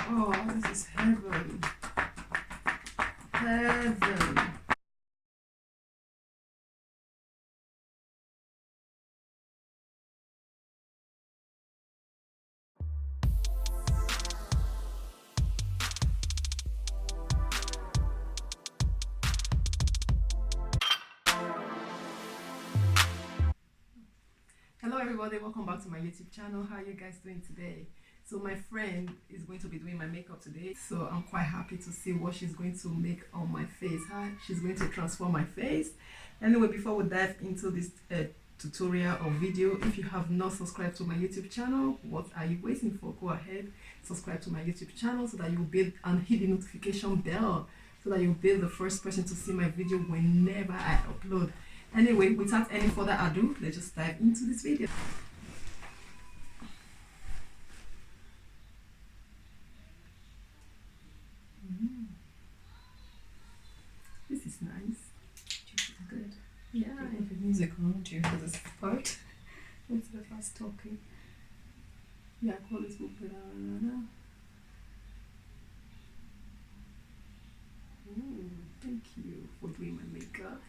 Oh, this is heaven. Heaven. Hello everybody, welcome back to my YouTube channel. How are you guys doing today? So my friend is going to be doing my makeup today, so I'm quite happy to see what she's going to make on my face. She's going to transform my face. Anyway, before we dive into this tutorial or video, if you have not subscribed to my YouTube channel, what are you waiting for? Go ahead, subscribe to my YouTube channel so that you'll be and hit the notification bell so that you'll be the first person to see my video whenever I upload. Anyway, without any further ado, let's just dive into this video. This is nice. This is good. Yeah. Do you have music on to for this part? Instead of us talking. Yeah, call this book. Thank you for doing my makeup.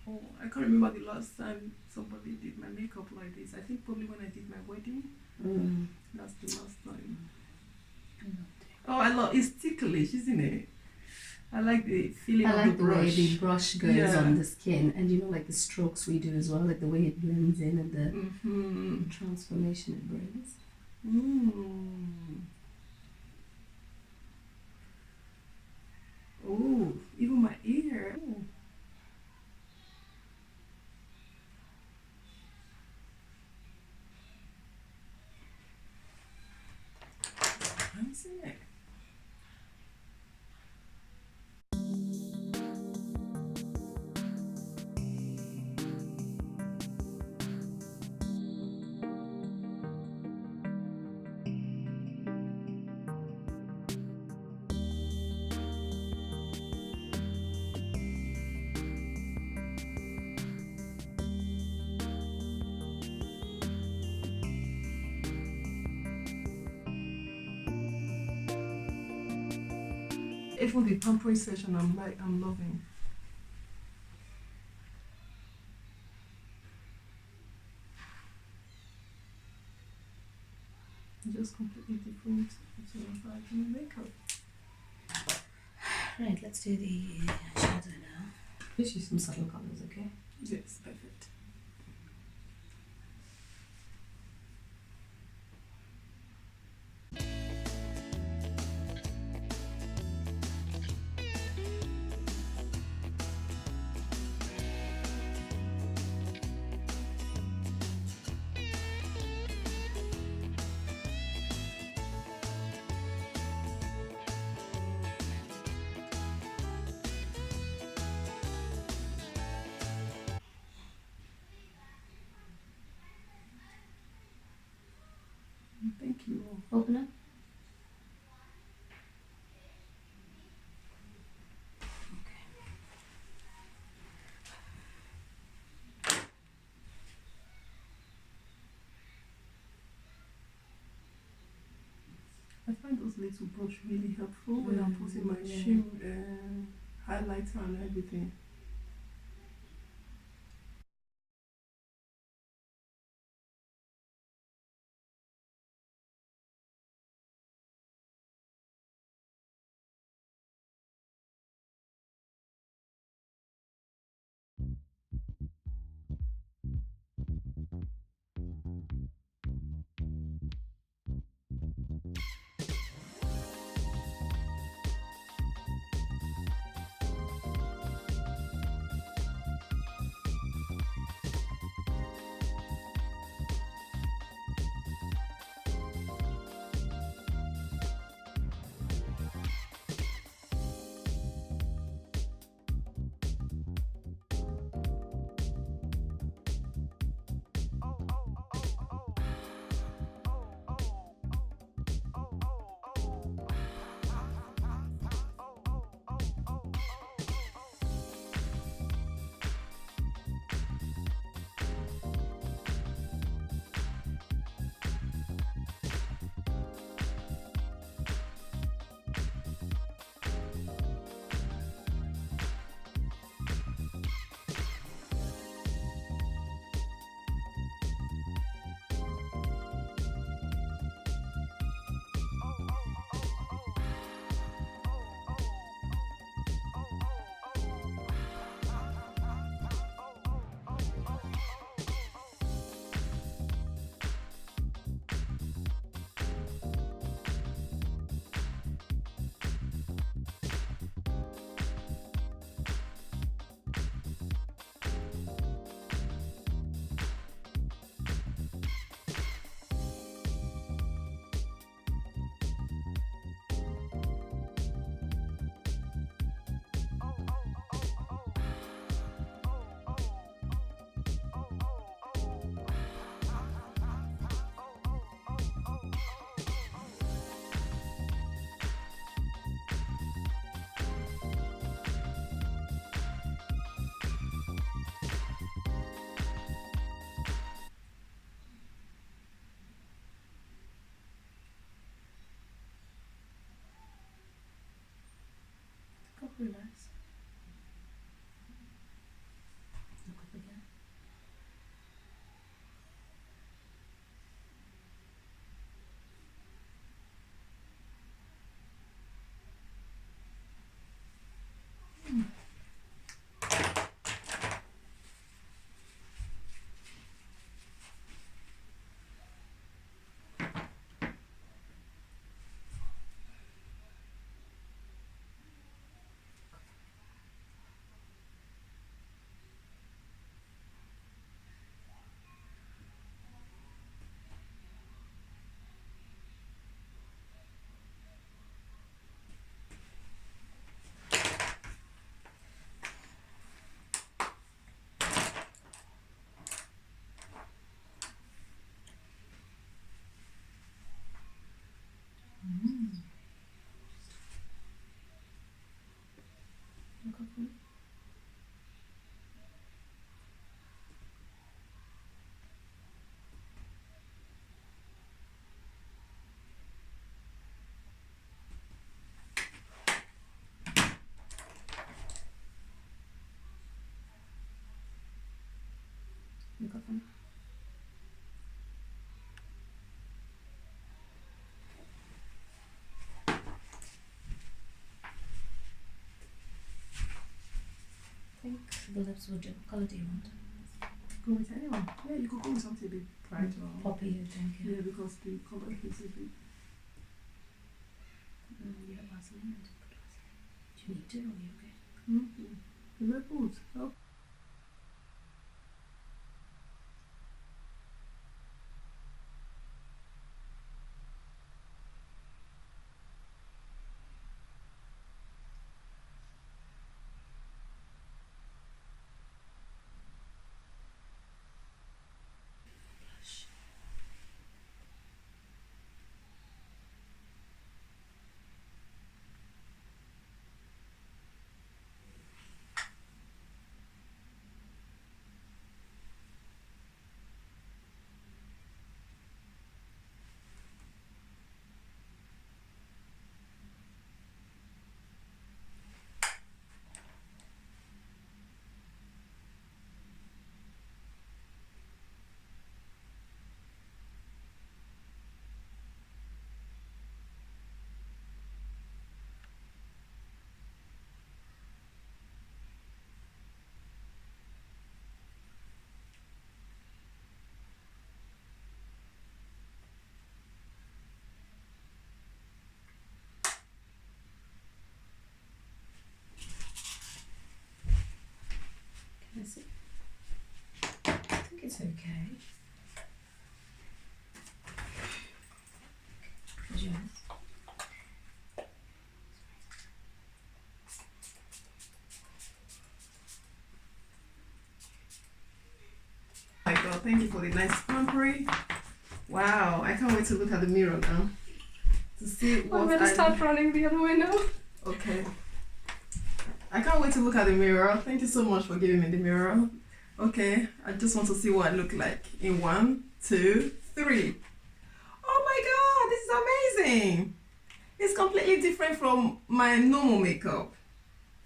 Oh, I can't remember the last time somebody did my makeup like this. I think probably when I did my wedding. That's the last time. Oh, I love it's ticklish, isn't it? I like the feeling of the brush. I like the way the brush goes on the skin, and you know, like the strokes we do as well, like the way it blends in and the transformation it brings. Oh, even my ear. Ooh. I'm seeing it. Even the pampering session, I'm loving. Just completely different from makeup. Right, let's do the shadow now. Let's use some subtle colors, okay? Yes, perfect. Thank you. Open up. I find those little brush really helpful when I'm putting my shim highlighter and everything. makeup on. I think the lips will do. What colour do you want? Go with anyone. Yeah, you could go with something a bit bright or Poppy, I think. yeah, because the color is a bit. You have Vaseline. I didn't put Vaseline. Do you need to or are you okay? Mm-hmm. Is that good? Oh. Blush. Can I see? I think it's okay. Close your eyes. My God, thank you for the nice pampering. Wow, I can't wait to look at the mirror now to see what I'm gonna start running the other way now. Okay. I can't wait to look at the mirror. Thank you so much for giving me the mirror. Okay, I just want to see what I look like in 1, 2, 3. Oh my God, this is amazing. It's completely different from my normal makeup.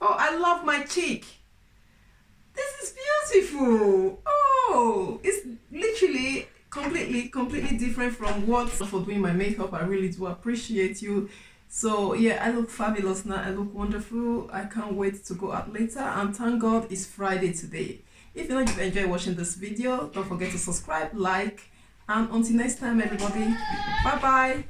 Oh, I love my cheek. This is beautiful. Oh, it's literally completely different from what for doing my makeup. I really do appreciate you. So yeah, I look fabulous now. I look wonderful. I can't wait to go out later, and thank God it's Friday today. If you know you've enjoyed watching this video, don't forget to subscribe, like, and until next time everybody, bye bye.